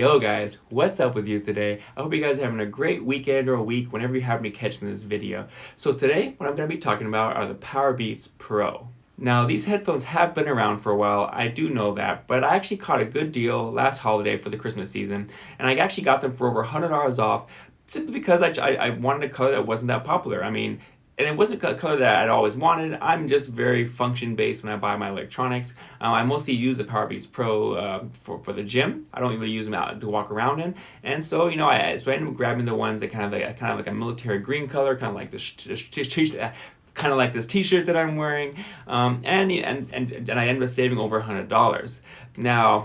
Yo guys, what's up with you today? I hope you guys are having a great weekend or a week whenever you happen to be catching this video. So today, what I'm going to be talking about are the POWERBEATS Pro. Now, these headphones have been around for a while, I do know that, but I actually caught a good deal last holiday for the Christmas season, and I actually got them for over $100 off, simply because I wanted a color that wasn't that popular. And it wasn't a color that I'd always wanted. I'm just very function based when I buy my electronics. I mostly use the POWERBEATS Pro for the gym. I don't really use them out to walk around in. And so, I ended up grabbing the ones that kind of like a military green color, kind of like this t-shirt that I'm wearing, and I ended up saving over $100. Now,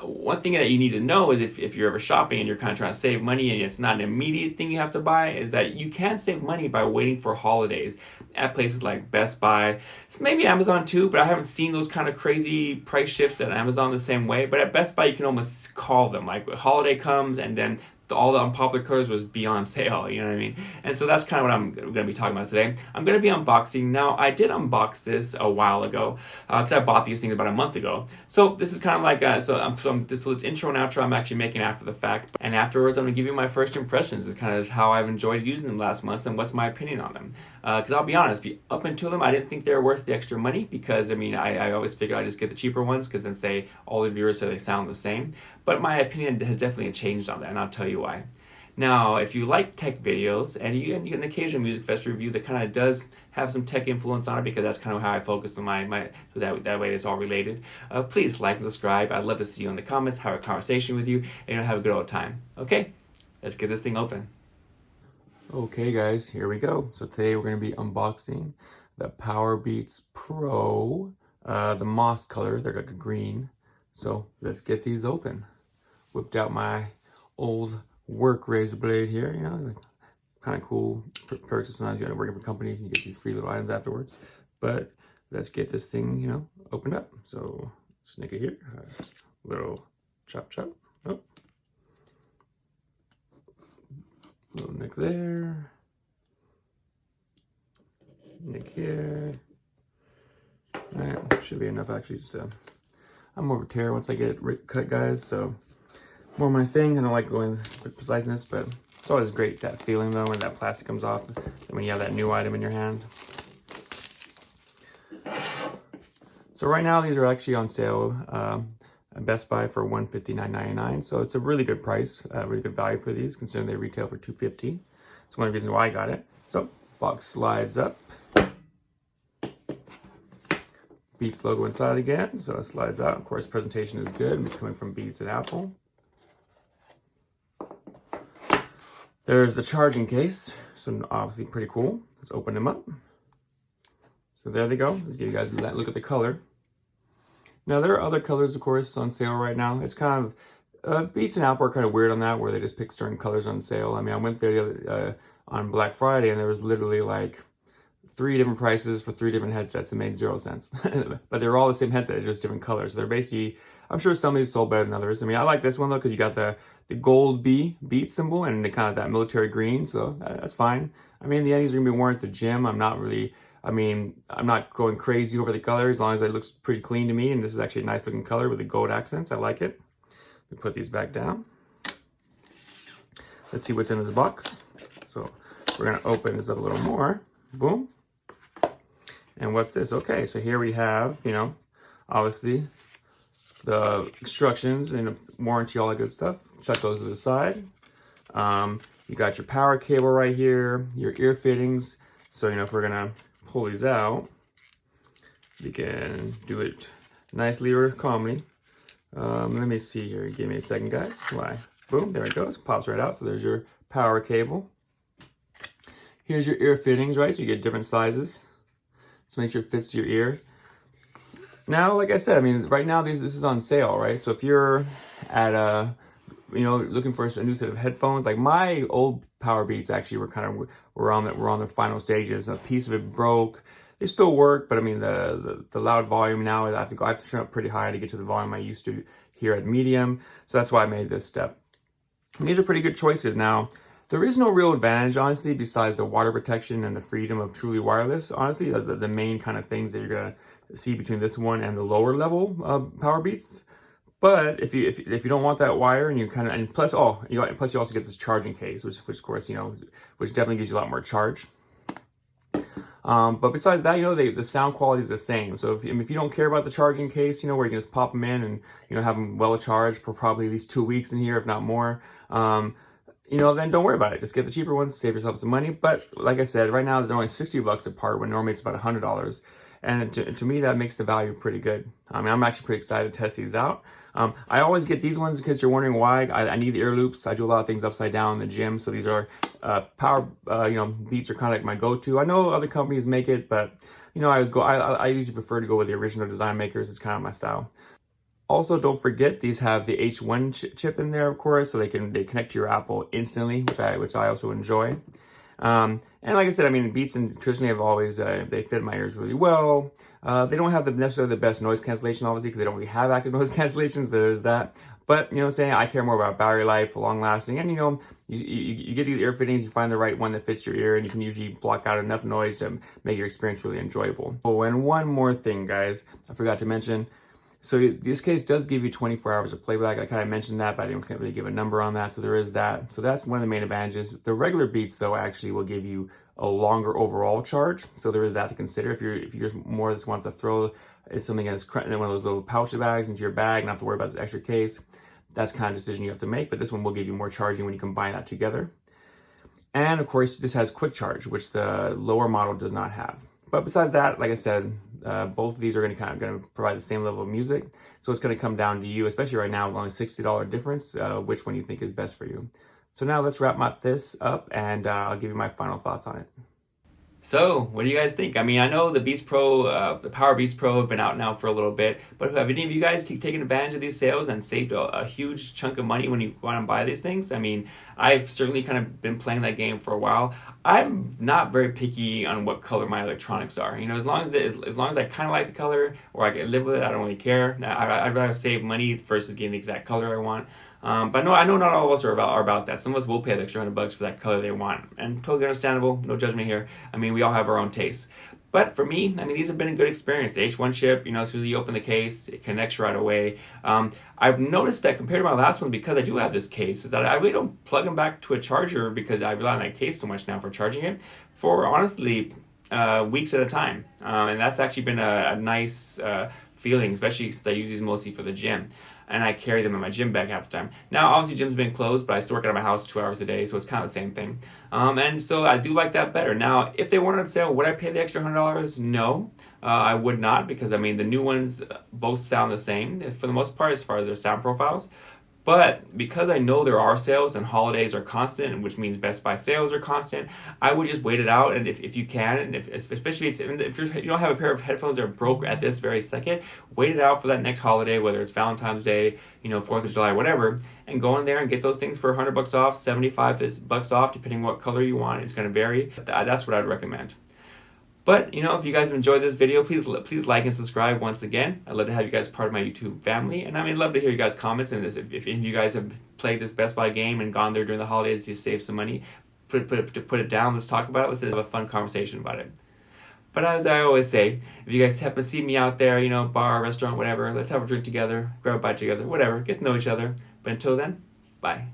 one thing that you need to know is if you're ever shopping and you're kind of trying to save money and it's not an immediate thing you have to buy, is that you can save money by waiting for holidays at places like Best Buy. It's maybe Amazon too, but I haven't seen those kind of crazy price shifts at Amazon the same way. But at Best Buy, you can almost call them. Like holiday comes and then all the unpopular colors was be on sale, you know what I mean? And so that's kind of what I'm going to be talking about today. I'm going to be unboxing. Now, I did unbox this a while ago because I bought these things about a month ago. So this is kind of like, this intro and outro I'm actually making after the fact. And afterwards, I'm going to give you my first impressions. It's kind of how I've enjoyed using them last month and what's my opinion on them. Because I'll be honest, up until them, I didn't think they were worth the extra money because, I always figured I'd just get the cheaper ones because then all the viewers say they sound the same. But my opinion has definitely changed on that, and I'll tell you why. Now, if you like tech videos and you get an occasional Music Fest review that kind of does have some tech influence on it, because that's kind of how I focus on so that way it's all related, please like and subscribe. I'd love to see you in the comments, have a conversation with you, and have a good old time. Okay, let's get this thing open. Okay guys, here we go. So today we're going to be unboxing the POWERBEATS Pro, the moss color. They're like a green. So let's get these open. Whipped out my old work razor blade here, kind of cool purchase. Sometimes you gotta work for companies and you get these free little items afterwards. But let's get this thing, opened up. So snick it here, little chop. Oh. Little nick there, nick here. Alright, should be enough actually. I'm more of a tear once I get it cut, guys, so more my thing. I don't like going with preciseness, but it's always great, that feeling though when that plastic comes off and when you have that new item in your hand. So right now these are actually on sale at Best Buy for $159.99, so it's a really good price, really good value for these considering they retail for $250. It's one of the reasons why I got it. So box slides up, Beats logo inside again, so it slides out. Of course, presentation is good. It's coming from Beats and Apple. There's the charging case, so obviously pretty cool. Let's open them up. So there they go. Let's give you guys a look at the color. Now there are other colors, of course, on sale right now. It's kind of Beats and Apple are kind of weird on that, where they just pick certain colors on sale. I went there on Black Friday, and there was literally like 3 different prices for 3 different headsets. It made 0 sense. But they were all the same headset, just different colors. So they're basically, I'm sure some of these sold better than others. I like this one though, because you got the gold Beat symbol and the kind of that military green, so that's fine. These are gonna be worn at the gym. I'm not going crazy over the color as long as it looks pretty clean to me. And this is actually a nice looking color with the gold accents. I like it. We put these back down. Let's see what's in this box. So we're gonna open this up a little more. Boom. And what's this? Okay, so here we have, obviously the instructions and warranty, all that good stuff. Chuck those to the side. You got your power cable right here, your ear fittings. So, if we're gonna pull these out, you can do it nicely or calmly. Let me see here. Give me a second, guys. Why? Boom, there it goes. Pops right out. So there's your power cable. Here's your ear fittings, right? So you get different sizes. So make sure it fits your ear. Now, like I said, right now this is on sale, right? So if you're at looking for a new set of headphones, like my old POWERBEATS actually were on the final stages. A piece of it broke. They still work, but the loud volume now I have to turn up pretty high to get to the volume I used to here at medium. So that's why I made this step. And these are pretty good choices. Now, there is no real advantage, honestly, besides the water protection and the freedom of truly wireless. Honestly, those are the main kind of things that you're going to see between this one and the lower level POWERBEATS. But if you don't want that wire, and you kind of, and plus plus you also get this charging case, which of course, which definitely gives you a lot more charge. But besides that, the sound quality is the same. So if you don't care about the charging case, where you can just pop them in and have them well charged for probably at least 2 weeks in here, if not more, then don't worry about it. Just get the cheaper ones, save yourself some money. But like I said, right now they're only $60 apart when normally it's about $100. And to me, that makes the value pretty good. I mean, I'm actually pretty excited to test these out. I always get these ones because you're wondering why. I need the ear loops. I do a lot of things upside down in the gym, so these are power. Beats are kind of like my go-to. I know other companies make it, but I usually prefer to go with the original design makers. It's kind of my style. Also, don't forget these have the H1 chip in there, of course, so they connect to your Apple instantly, which I also enjoy. And like I said, I mean, Beats and traditionally have always, they fit my ears really well. They don't have necessarily the best noise cancellation, obviously, because they don't really have active noise cancellations. There's that. But, saying I care more about battery life, long lasting, and, you get these ear fittings, you find the right one that fits your ear, and you can usually block out enough noise to make your experience really enjoyable. Oh, and one more thing, guys, I forgot to mention. So this case does give you 24 hours of playback. I kind of mentioned that, but I can't really give a number on that. So there is that. So that's one of the main advantages. The regular Beats, though, actually will give you a longer overall charge. So there is that to consider. If you're just more just want to throw something in one of those little pouch bags into your bag and not have to worry about this extra case, that's kind of decision you have to make. But this one will give you more charging when you combine that together. And of course, this has quick charge, which the lower model does not have. But besides that, like I said, both of these are going to provide the same level of music. So it's going to come down to you, especially right now with only $60 difference, which one you think is best for you. So now let's wrap this up, and I'll give you my final thoughts on it. So, what do you guys think? I mean, I know the Beats Pro, the POWERBEATS Pro have been out now for a little bit, but have any of you guys taken advantage of these sales and saved a huge chunk of money when you want to buy these things? I mean, I've certainly kind of been playing that game for a while. I'm not very picky on what color my electronics are. As long as I kind of like the color or I can live with it, I don't really care. I'd rather save money versus getting the exact color I want. But no, I know not all of us are about that. Some of us will pay the extra $100 for that color they want, and totally understandable. No judgment here. I mean, we all have our own tastes. But for me, I mean, these have been a good experience. The H1 chip, as soon as you open the case, it connects right away. I've noticed that compared to my last one, because I do have this case, is that I really don't plug them back to a charger because I rely on that case so much now for charging it for, honestly, weeks at a time. And that's actually been a nice feeling, especially since I use these mostly for the gym. And I carry them in my gym bag half the time. Now, obviously, gym's been closed, but I still work out of my house 2 hours a day, so it's kind of the same thing. And so I do like that better. Now, if they weren't on sale, would I pay the extra $100? No, I would not, because, I mean, the new ones both sound the same, for the most part, as far as their sound profiles. But because I know there are sales and holidays are constant, which means Best Buy sales are constant, I would just wait it out. And if you can, and especially if you don't have a pair of headphones that are broke at this very second, wait it out for that next holiday, whether it's Valentine's Day, 4th of July, whatever, and go in there and get those things for $100 off, $75 off, depending what color you want. It's going to vary. That's what I'd recommend. But, if you guys have enjoyed this video, please like and subscribe once again. I'd love to have you guys part of my YouTube family. And I'd love to hear you guys' comments on this. If any of you guys have played this Best Buy game and gone there during the holidays to save some money, put it down. Let's talk about it. Let's have a fun conversation about it. But as I always say, if you guys happen to see me out there, bar, restaurant, whatever, let's have a drink together, grab a bite together, whatever, get to know each other. But until then, bye.